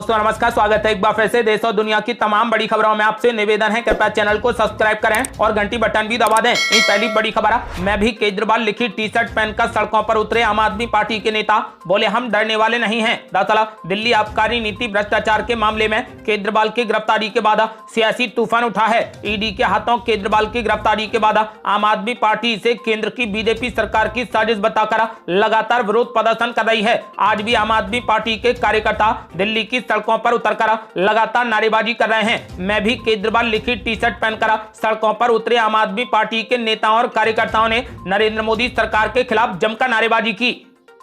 दोस्तों नमस्कार, स्वागत है एक बार फिर से देश और दुनिया की तमाम बड़ी खबरों में आपसे निवेदन है कृपया चैनल को सब्सक्राइब करें और घंटी बटन भी दबा दें। इन पहली बड़ी खबर है, मैं भी केजरीवाल लिखी टी शर्ट पहनकर सड़कों पर उतरे आम आदमी पार्टी के नेता, बोले हम डरने वाले नहीं हैं। दरअसल दिल्ली आबकारी नीति भ्रष्टाचार के मामले में केजरीवाल की गिरफ्तारी के बाद सियासी तूफान उठा है। ईडी के हाथों केजरीवाल की गिरफ्तारी के बाद आम आदमी पार्टी इसे केंद्र की बीजेपी सरकार की साजिश बताकर लगातार विरोध प्रदर्शन कर रही है। आज भी आम आदमी पार्टी के कार्यकर्ता दिल्ली की सड़कों पर उतरकर लगातार नारेबाजी कर रहे हैं। मैं भी केजरीवाल लिखी टी शर्ट पहनकर सड़कों पर उतरे आम आदमी पार्टी के नेताओं और कार्यकर्ताओं ने नरेंद्र मोदी सरकार के खिलाफ जमकर नारेबाजी की।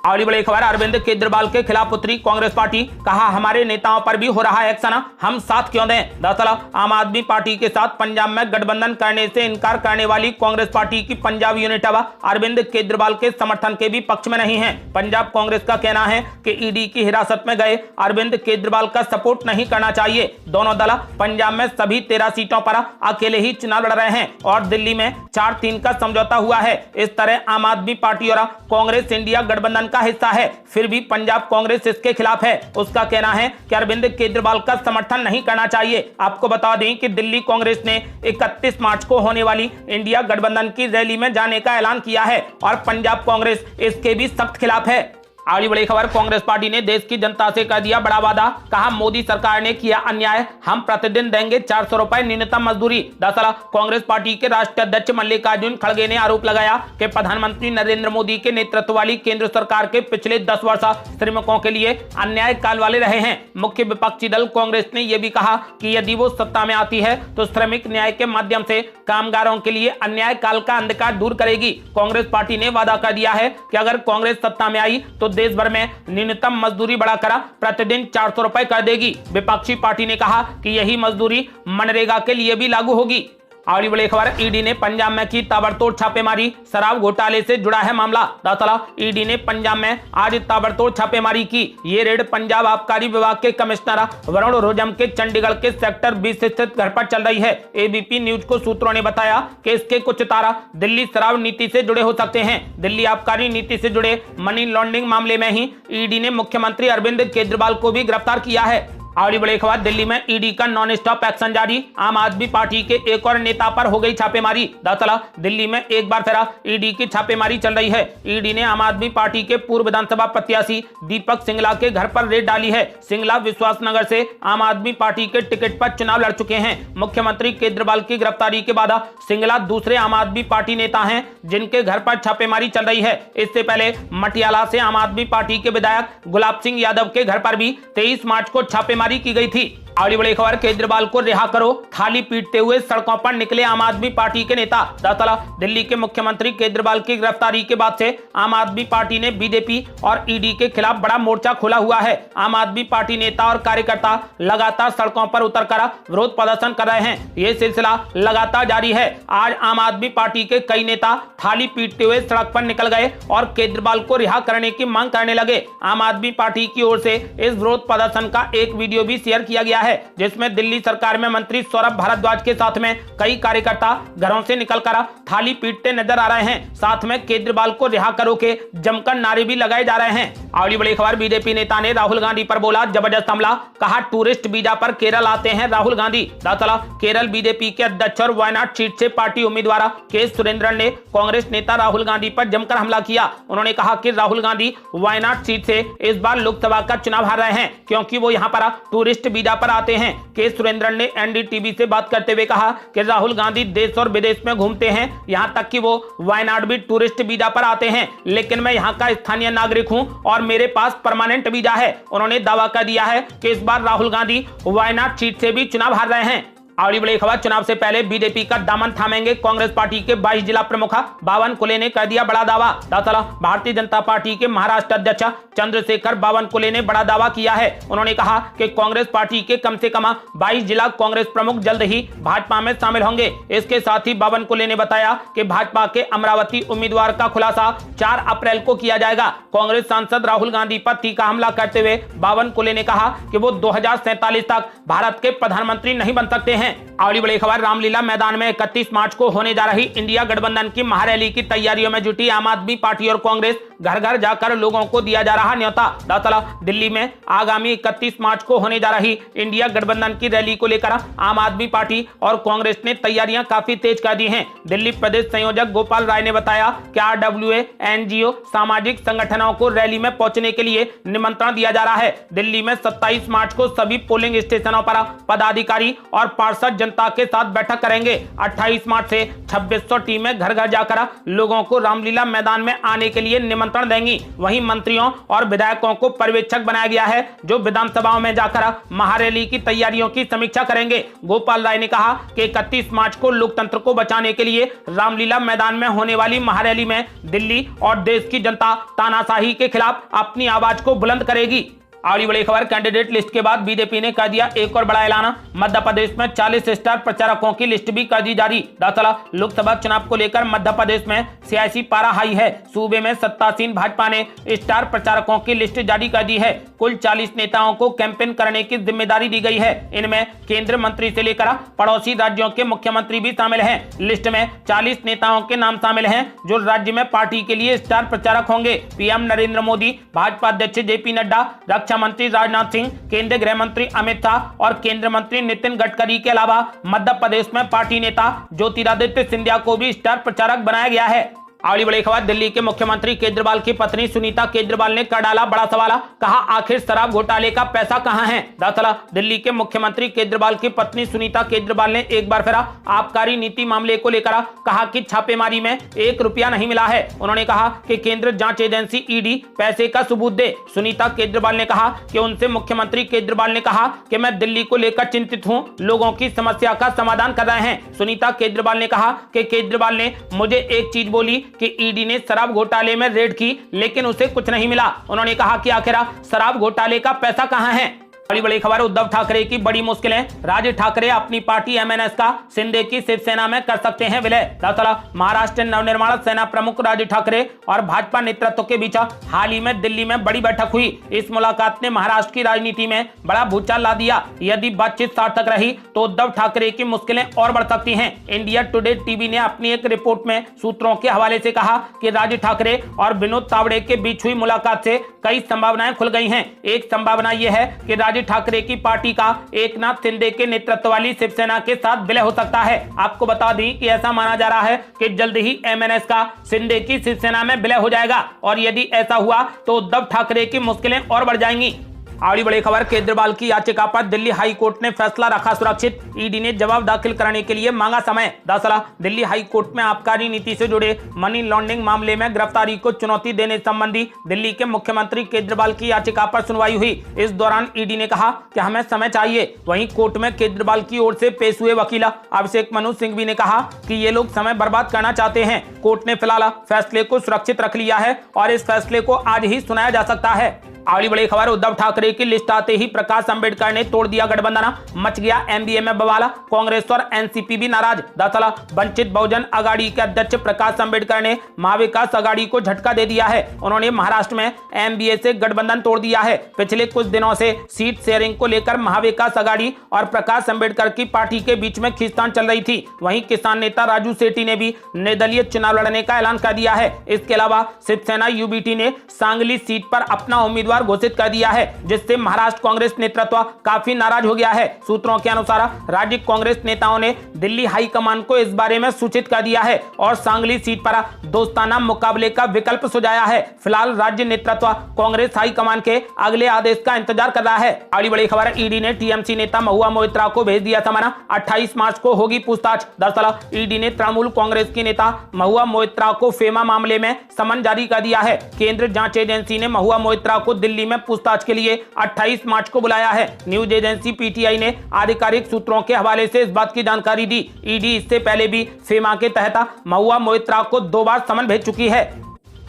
अगली बड़ी खबर, अरविंद केजरीवाल के खिलाफ उतरी कांग्रेस पार्टी, कहा हमारे नेताओं पर भी हो रहा है एक्शन, हम साथ क्यों दें। दरअसल आम आदमी पार्टी के साथ पंजाब में गठबंधन करने से इनकार करने वाली कांग्रेस पार्टी की पंजाब यूनिट अब अरविंद केजरीवाल के समर्थन के भी पक्ष में नहीं है। पंजाब कांग्रेस का कहना है कि ईडी की हिरासत में गए अरविंद केजरीवाल का सपोर्ट नहीं करना चाहिए। दोनों दल पंजाब में सभी 13 सीटों पर अकेले ही चुनाव लड़ रहे हैं और दिल्ली में 4-3 का समझौता हुआ है। इस तरह आम आदमी पार्टी और कांग्रेस इंडिया गठबंधन का हिस्सा है, फिर भी पंजाब कांग्रेस इसके खिलाफ है। उसका कहना है कि अरविंद केजरीवाल का समर्थन नहीं करना चाहिए। आपको बता दें कि दिल्ली कांग्रेस ने 31 मार्च को होने वाली इंडिया गठबंधन की रैली में जाने का ऐलान किया है और पंजाब कांग्रेस इसके भी सख्त खिलाफ है। अगली बड़ी खबर, कांग्रेस पार्टी ने देश की जनता से कर दिया बड़ा वादा, कहा मोदी सरकार ने किया अन्याय, हम प्रतिदिन देंगे 400 रुपए न्यूनतम मजदूरी। दरअसल कांग्रेस पार्टी के राष्ट्रीय अध्यक्ष मल्लिकार्जुन खड़गे ने आरोप लगाया कि प्रधानमंत्री नरेंद्र मोदी के नेतृत्व वाली केंद्र सरकार के पिछले 10 वर्ष श्रमिकों के लिए अन्याय काल वाले रहे हैं। मुख्य विपक्षी दल कांग्रेस ने यह भी कहा कि यदि वो सत्ता में आती है तो श्रमिक न्याय के माध्यम से कामगारों के लिए अन्याय काल का अंधकार दूर करेगी। कांग्रेस पार्टी ने वादा कर दिया है कि अगर कांग्रेस सत्ता में आई तो देश भर में न्यूनतम मजदूरी बढ़ाकर प्रतिदिन 400 रुपए कर देगी। विपक्षी पार्टी ने कहा कि यही मजदूरी मनरेगा के लिए भी लागू होगी। अगली बड़ी खबर, ईडी ने पंजाब में की ताबड़तोड़ छापेमारी, शराब घोटाले से जुड़ा है मामला। दरअसल ईडी ने पंजाब में आज ताबड़तोड़ छापेमारी की। ये रेड पंजाब आबकारी विभाग के कमिश्नर वरुण रोजम के चंडीगढ़ के सेक्टर 20 स्थित घर पर चल रही है। एबीपी न्यूज को सूत्रों ने बताया कि इसके कुछ तारा दिल्ली शराब नीति से जुड़े हो सकते हैं। दिल्ली आबकारी नीति से जुड़े मनी लॉन्ड्रिंग मामले में ही ईडी ने मुख्यमंत्री अरविंद केजरीवाल को भी गिरफ्तार किया है। अगली बड़ी खबर, दिल्ली में ईडी का नॉन स्टॉप एक्शन जारी, आम आदमी पार्टी के एक और नेता पर हो गई छापेमारी। दरअसल दिल्ली में एक बार फिर ईडी की छापेमारी चल रही है। ईडी ने आम आदमी पार्टी के पूर्व विधानसभा प्रत्याशी दीपक सिंगला के घर पर रेड डाली है। सिंगला विश्वासनगर से आम आदमी पार्टी के टिकट पर चुनाव लड़ चुके हैं। मुख्यमंत्री केजरीवाल की गिरफ्तारी के बाद सिंगला दूसरे आम आदमी पार्टी नेता हैं जिनके घर पर छापेमारी चल रही है। इससे पहले मटियाला से आम आदमी पार्टी के विधायक गुलाब सिंह यादव के घर पर भी 23 मार्च को छापेमारी की गई थी। अगली बड़ी खबर, केजरीवाल को रिहा करो, थाली पीटते हुए सड़कों पर निकले आम आदमी पार्टी के नेता। दरअसल दिल्ली के मुख्यमंत्री केजरीवाल की गिरफ्तारी के बाद से आम आदमी पार्टी ने बीजेपी और ईडी के खिलाफ बड़ा मोर्चा खोला हुआ है। आम आदमी पार्टी नेता और कार्यकर्ता लगातार सड़कों पर उतरकर विरोध प्रदर्शन कर रहे हैं। ये सिलसिला लगातार जारी है। आज आम आदमी पार्टी के कई नेता थाली पीटते हुए सड़क पर निकल गए और केजरीवाल को रिहा करने की मांग करने लगे। आम आदमी पार्टी की ओर से इस विरोध प्रदर्शन का एक वीडियो भी शेयर किया गया है जिसमें दिल्ली सरकार में मंत्री सौरभ भारद्वाज के साथ में कई कार्यकर्ता घरों से निकलकर थाली पीटते नजर आ रहे हैं। साथ में केजरीवाल को रिहा करो के जमकर नारे भी लगाए जा रहे हैं। अगली बड़ी खबर, बीजेपी नेता ने राहुल गांधी पर बोला जबरदस्त हमला, कहा टूरिस्ट वीजा पर केरल आते हैं राहुल गांधी। दरअसल केरल बीजेपी के अध्यक्ष और वायनाड सीट से पार्टी उम्मीदवार के सुरेंद्रन ने कांग्रेस नेता राहुल गांधी पर जमकर हमला किया। उन्होंने कहा कि राहुल गांधी वायनाड सीट से इस बार लोकसभा का चुनाव हार रहे हैं क्योंकि वो यहाँ पर टूरिस्ट वीजा पर आते हैं। के सुरेंद्रन ने एनडीटीवी से बात करते हुए कहा कि राहुल गांधी देश और विदेश में घूमते हैं, यहां तक कि वो वायनाड भी टूरिस्ट वीजा पर आते हैं, लेकिन मैं यहां का स्थानीय नागरिक हूं और मेरे पास परमानेंट वीजा है। उन्होंने दावा कर दिया है कि इस बार राहुल गांधी वायनाड सीट से भी चुनाव हार रहे हैं। अगली बड़ी खबर, चुनाव से पहले बीजेपी का दामन थामेंगे कांग्रेस पार्टी के 22 जिला प्रमुख बावनकुले ने कर दिया बड़ा दावा। दरअसल भारतीय जनता पार्टी के महाराष्ट्र अध्यक्ष चंद्रशेखर बावनकुले ने बड़ा दावा किया है। उन्होंने कहा कि कांग्रेस पार्टी के कम से कम 22 जिला कांग्रेस प्रमुख जल्द ही भाजपा में शामिल होंगे। इसके साथ ही बावनकुले ने बताया कि भाजपा के अमरावती उम्मीदवार का खुलासा 4 अप्रैल को किया जाएगा। कांग्रेस सांसद राहुल गांधी पर तीखा हमला करते हुए बावनकुले ने कहा कि वो 2047 तक भारत के प्रधानमंत्री नहीं बन सकते हैं। अगली बड़ी खबर, रामलीला मैदान में 31 मार्च को होने जा रही इंडिया गठबंधन की महारैली की तैयारियों में जुटी आम आदमी पार्टी और कांग्रेस घर घर जाकर लोगों को दिया जा रहा न्योता। दरअसल दिल्ली में आगामी 31 मार्च को होने जा रही इंडिया गठबंधन की रैली को लेकर आम आदमी पार्टी और कांग्रेस ने तैयारियां काफी तेज कर दी हैं। दिल्ली प्रदेश संयोजक गोपाल राय ने बताया कि RWA NGO सामाजिक संगठनों को रैली में पहुंचने के लिए निमंत्रण दिया जा रहा है। दिल्ली में 27 मार्च को सभी पोलिंग स्टेशनों पर पदाधिकारी और पार्षद जनता के साथ बैठक करेंगे। 28 मार्च से 2600 टीमें घर घर जाकर लोगों को रामलीला मैदान में आने के लिए निमंत्रण देंगी। वहीं मंत्रियों और विधायकों को पर्यवेक्षक बनाया गया है जो विधानसभाओं में जाकर महारैली की तैयारियों की समीक्षा करेंगे। गोपाल राय ने कहा कि 31 मार्च को लोकतंत्र को बचाने के लिए रामलीला मैदान में होने वाली महारैली में दिल्ली और देश की जनता तानाशाही के खिलाफ अपनी आवाज को बुलंद करेगी। अगली बड़ी खबर, कैंडिडेट लिस्ट के बाद बीजेपी ने कर दिया एक और बड़ा ऐलान। मध्य प्रदेश में 40 स्टार प्रचारकों की लिस्ट भी कर दी जारी। दरअसल लोकसभा चुनाव को लेकर मध्य प्रदेश में सियासी पारा हाई है। सूबे में सत्तासीन भाजपा ने स्टार प्रचारकों की लिस्ट जारी कर दी है। कुल 40 नेताओं को कैंपेन करने की जिम्मेदारी दी गई है। इनमें केंद्रीय मंत्री से लेकर पड़ोसी राज्यों के मुख्यमंत्री भी शामिल हैं। लिस्ट में 40 नेताओं के नाम शामिल हैं जो राज्य में पार्टी के लिए स्टार प्रचारक होंगे। पीएम नरेंद्र मोदी, भाजपा अध्यक्ष JP नड्डा, रक्षा मंत्री राजनाथ सिंह, केंद्रीय गृह मंत्री अमित शाह और केंद्रीय मंत्री नितिन गडकरी के अलावा मध्य प्रदेश में पार्टी नेता ज्योतिरादित्य सिंधिया को भी स्टार प्रचारक बनाया गया है। अगली बड़ी खबर, दिल्ली के मुख्यमंत्री केजरीवाल की पत्नी सुनीता केजरीवाल ने कर डाला बड़ा सवाल। कहा आखिर शराब घोटाले का पैसा कहां है। दरअसल दिल्ली के मुख्यमंत्री केजरीवाल की पत्नी सुनीता केजरीवाल ने एक बार फिर आबकारी नीति मामले को लेकर कहा कि छापेमारी में 1 रुपया नहीं मिला है। उन्होंने कहा कि केंद्र जांच एजेंसी ED पैसे का सबूत दे। सुनीता केजरीवाल ने कहा कि उनसे मुख्यमंत्री केजरीवाल ने कहा कि मैं दिल्ली को लेकर चिंतित हूं, लोगों की समस्या का समाधान कर रहे हैं। सुनीता केजरीवाल ने कहा कि केजरीवाल ने मुझे एक चीज बोली कि ED ने शराब घोटाले में रेड की लेकिन उसे कुछ नहीं मिला। उन्होंने कहा कि आखिर शराब घोटाले का पैसा कहां है। बड़ी बड़ी खबर, उद्धव ठाकरे की बड़ी मुश्किलें। राज ठाकरे अपनी पार्टी MNS का शिंदे की शिवसेना में कर सकते हैं विलय। दरअसल महाराष्ट्र नवनिर्माण सेना प्रमुख राज ठाकरे और भाजपा नेतृत्व के बीच हाल ही में दिल्ली में बड़ी बैठक हुई। इस मुलाकात ने महाराष्ट्र की राजनीति में बड़ा भूचाल ला दिया। यदि बातचीत सार्थक रही तो उद्धव ठाकरे की मुश्किलें और बढ़ सकती हैं। इंडिया टुडे टीवी ने अपनी एक रिपोर्ट में सूत्रों के हवाले से कहा कि राज ठाकरे और विनोद तावड़े के बीच हुई मुलाकात से कई संभावनाएं खुल गई हैं। एक संभावना यह है कि राज ठाकरे की पार्टी का एकनाथ शिंदे के नेतृत्व वाली शिवसेना के साथ विलय हो सकता है। आपको बता दें कि ऐसा माना जा रहा है कि जल्द ही MNS का शिंदे की शिवसेना में विलय हो जाएगा और यदि ऐसा हुआ तो उद्धव ठाकरे की मुश्किलें और बढ़ जाएंगी। अगली बड़ी खबर, केजरीवाल की याचिका पर दिल्ली हाई कोर्ट ने फैसला रखा सुरक्षित। ED ने जवाब दाखिल करने के लिए मांगा समय। दरअसल दिल्ली हाई कोर्ट में आबकारी नीति से जुड़े मनी लॉन्ड्रिंग मामले में गिरफ्तारी को चुनौती देने संबंधी दिल्ली के मुख्यमंत्री केजरीवाल की याचिका पर सुनवाई हुई। इस दौरान ED ने कहा कि हमें समय चाहिए। वहीं कोर्ट में केजरीवाल की ओर से पेश हुए वकील अभिषेक मनु सिंघवी ने कहा कि ये लोग समय बर्बाद करना चाहते हैं। कोर्ट ने फिलहाल फैसले को सुरक्षित रख लिया है और इस फैसले को आज ही सुनाया जा सकता है। अगली बड़ी खबर, उद्धव ठाकरे की लिस्ट आते ही प्रकाश अंबेडकर ने तोड़ दिया गठबंधन। मच गया MBA में बवाल, कांग्रेस और NCP भी नाराज। दरअसल वंचित बहुजन अघाड़ी के अध्यक्ष प्रकाश अंबेडकर ने महाविकास अघाड़ी को झटका दे दिया है। उन्होंने महाराष्ट्र में MBA से गठबंधन तोड़ दिया है। पिछले कुछ दिनों से सीट शेयरिंग को लेकर महाविकास अघाड़ी और प्रकाश अंबेडकर की पार्टी के बीच में खींचतान चल रही थी। वहीं किसान नेता राजू सेठी ने भी निर्दलीय चुनाव लड़ने का ऐलान कर दिया है। इसके अलावा शिवसेना UBT ने सांगली सीट पर अपना उम्मीदवार घोषित कर दिया है, जिससे महाराष्ट्र कांग्रेस नेतृत्व काफी नाराज हो गया है। सूत्रों के अनुसार राज्य कांग्रेस नेताओं ने दिल्ली हाईकमान को इस बारे में सूचित कर दिया है और सांगली सीट पर दोस्ताना मुकाबले का विकल्प सुझाया है। फिलहाल राज्य नेतृत्व कांग्रेस हाईकमान के अगले आदेश का इंतजार कर रहा है। अगली बड़ी खबर, ED ने TMC नेता महुआ मोइत्रा को भेज दिया समन। 28 मार्च को होगी पूछताछ। दरअसल ED ने तृणमूल कांग्रेस की नेता महुआ मोइत्रा को फेमा मामले में समन जारी कर दिया है। केंद्र जांच एजेंसी ने महुआ मोइत्रा को दिल्ली में पूछताछ के लिए 28 मार्च को बुलाया है। न्यूज एजेंसी PTI ने आधिकारिक सूत्रों के हवाले से इस बात की जानकारी दी। ED इससे पहले भी फेमा के तहत महुआ मोइत्रा को 2 बार समन भेज चुकी है।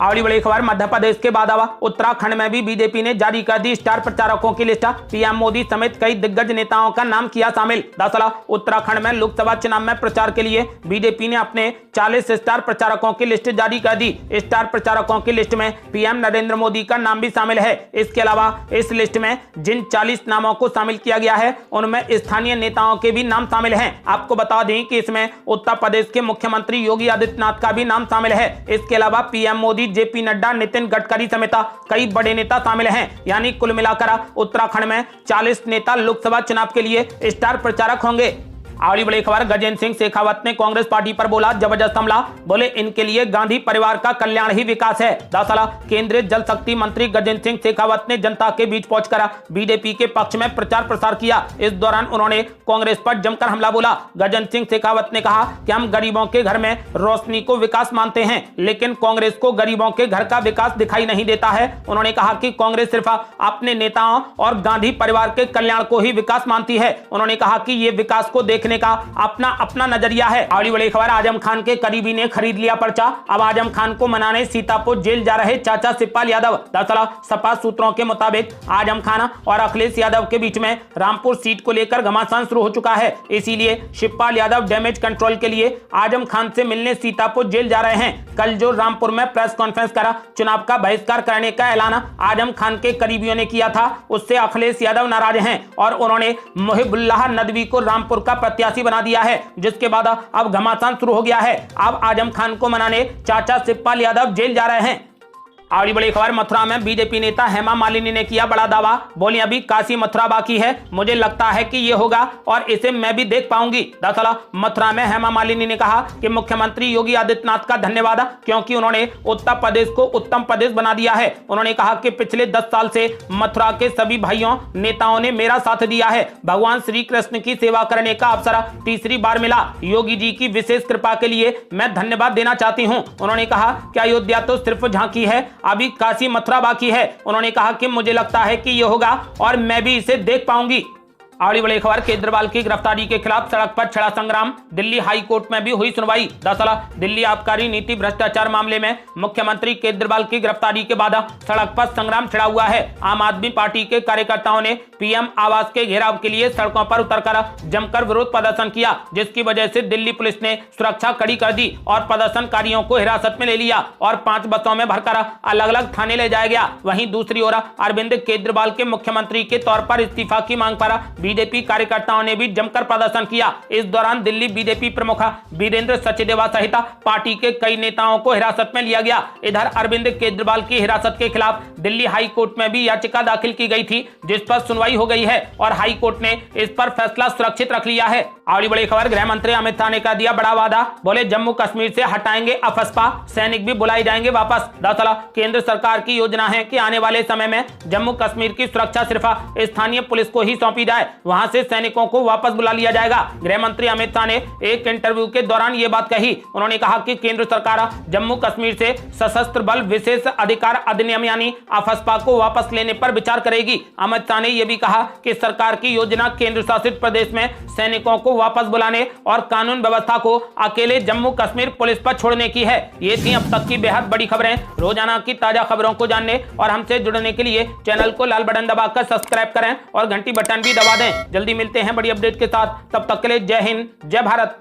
अगली बड़ी खबर, मध्य प्रदेश के बाद उत्तराखंड में भी बीजेपी ने जारी कर दी स्टार प्रचारकों की लिस्ट। पीएम मोदी समेत कई दिग्गज नेताओं का नाम किया शामिल। दरअसल उत्तराखंड में लोकसभा चुनाव में प्रचार के लिए बीजेपी ने अपने 40 स्टार प्रचारकों की लिस्ट जारी कर दी। स्टार प्रचारकों की लिस्ट में पीएम नरेंद्र मोदी का नाम भी शामिल है। इसके अलावा इस लिस्ट में जिन 40 नामों को शामिल किया गया है उनमें स्थानीय नेताओं के भी नाम शामिल हैं। आपको बता दें कि इसमें उत्तर प्रदेश के मुख्यमंत्री योगी आदित्यनाथ का भी नाम शामिल है। इसके अलावा पीएम मोदी जेपी नड्डा, नितिन गडकरी समेत कई बड़े नेता शामिल हैं। यानी कुल मिलाकर उत्तराखंड में 40 नेता लोकसभा चुनाव के लिए स्टार प्रचारक होंगे। अगली बड़ी खबर, गजेंद्र सिंह शेखावत ने कांग्रेस पार्टी पर बोला जबरदस्त हमला। बोले इनके लिए गांधी परिवार का कल्याण ही विकास है। दरअसल केंद्रीय जल शक्ति मंत्री गजेंद्र सिंह शेखावत ने जनता के बीच पहुंचकर बीजेपी के पक्ष में प्रचार प्रसार किया। इस दौरान उन्होंने कांग्रेस पर जमकर हमला बोला। गजेंद्र सिंह शेखावत ने कहा कि हम गरीबों के घर में रोशनी को विकास मानते हैं, लेकिन कांग्रेस को गरीबों के घर का विकास दिखाई नहीं देता है। उन्होंने कहा कि कांग्रेस सिर्फ अपने नेताओं और गांधी परिवार के कल्याण को ही विकास मानती है। उन्होंने कहा कि ये विकास को देखने का अपना अपना नजरिया है। अगली बड़ी खबर, आजम खान के करीबी ने खरीद लिया पर्चा। अब आजम खान को मनाने सीतापुर जेल जा रहे चाचा शिवपाल यादव। दरअसल सपा सूत्रों के मुताबिक आजम खान और अखिलेश यादव के बीच में रामपुर सीट को लेकर घमासान शुरू हो चुका है। इसीलिए शिवपाल यादव डैमेज कंट्रोल के लिए आजम खान से मिलने सीतापुर जेल जा रहे हैं। कल जो रामपुर में प्रेस कॉन्फ्रेंस करा चुनाव का बहिष्कार करने का ऐलान आजम खान के करीबियों ने किया था, उससे अखिलेश यादव नाराज हैं और उन्होंने मुहिबुल्लाह नदवी को रामपुर का प्रत्याशी बना दिया है, जिसके बाद अब घमासान शुरू हो गया है। अब आजम खान को मनाने चाचा शिवपाल यादव जेल जा रहे हैं। अगली बड़ी खबर, मथुरा में बीजेपी नेता हेमा मालिनी ने किया बड़ा दावा। बोली अभी काशी मथुरा बाकी है, मुझे लगता है कि ये होगा और इसे मैं भी देख पाऊंगी। दरअसल मथुरा में हेमा मालिनी ने कहा कि मुख्यमंत्री योगी आदित्यनाथ का धन्यवाद, क्योंकि उन्होंने उत्तर प्रदेश को उत्तम प्रदेश बना दिया है। उन्होंने कहा कि पिछले 10 साल से मथुरा के सभी भाइयों नेताओं ने मेरा साथ दिया है। भगवान श्री कृष्ण की सेवा करने का अवसर तीसरी बार मिला। योगी जी की विशेष कृपा के लिए मैं धन्यवाद देना चाहती हूँ। उन्होंने कहा कि अयोध्या तो सिर्फ झांकी है, अभी काशी मथुरा बाकी है। उन्होंने कहा कि मुझे लगता है कि यह होगा और मैं भी इसे देख पाऊंगी। अगली बड़ी खबर, केजरीवाल की गिरफ्तारी के खिलाफ सड़क पर छड़ा संग्राम। दिल्ली हाई कोर्ट में भी हुई सुनवाई। दरअसल दिल्ली आबकारी नीति भ्रष्टाचार मामले में मुख्यमंत्री केजरीवाल की गिरफ्तारी के बाद सड़क पर संग्राम छिड़ा हुआ है। आम आदमी पार्टी के कार्यकर्ताओं ने पीएम आवास के घेराव के लिए सड़कों पर उतरकर जमकर विरोध प्रदर्शन किया, जिसकी वजह से दिल्ली पुलिस ने सुरक्षा कड़ी कर दी और प्रदर्शनकारियों को हिरासत में ले लिया और 5 बसों में भरकर अलग अलग थाने ले जाया गया। वहीं दूसरी ओर अरविंद केजरीवाल के मुख्यमंत्री के तौर पर इस्तीफा की मांग पर बीजेपी कार्यकर्ताओं ने भी जमकर प्रदर्शन किया। इस दौरान दिल्ली बीजेपी प्रमुख वीरेंद्र सचदेवा सहित पार्टी के कई नेताओं को हिरासत में लिया गया। इधर अरविंद केजरीवाल की हिरासत के खिलाफ दिल्ली हाई कोर्ट में भी याचिका दाखिल की गई थी, जिस पर सुनवाई हो गई है और हाई कोर्ट ने इस पर फैसला सुरक्षित रख लिया है। अगली बड़ी खबर, गृह मंत्री अमित शाह ने कर दिया बड़ा वादा। बोले जम्मू कश्मीर से हटाएंगे अफस्पा, सैनिक भी बुलाए जाएंगे वापस। दरअसल केंद्र सरकार की योजना है कि आने वाले समय में जम्मू कश्मीर की सुरक्षा सिर्फ स्थानीय पुलिस को ही सौंपी जाए, वहां से सैनिकों को वापस बुला लिया जाएगा। गृह मंत्री अमित शाह ने एक इंटरव्यू के दौरान ये बात कही। उन्होंने कहा कि केंद्र सरकार जम्मू कश्मीर से सशस्त्र बल विशेष अधिकार अधिनियम यानी अफस्पा को वापस लेने पर विचार करेगी। अमित शाह ने यह भी कहा कि सरकार की योजना केंद्र शासित प्रदेश में सैनिकों को वापस बुलाने और कानून व्यवस्था को अकेले जम्मू कश्मीर पुलिस पर छोड़ने की है। ये थी अब तक की बेहद बड़ी खबरें। रोजाना की ताजा खबरों को जानने और हमसे जुड़ने के लिए चैनल को लाल बटन दबाकर सब्सक्राइब करें और घंटी बटन भी दबा दें। जल्दी मिलते हैं बड़ी अपडेट के साथ, तब तक के लिए जय हिंद, जय भारत।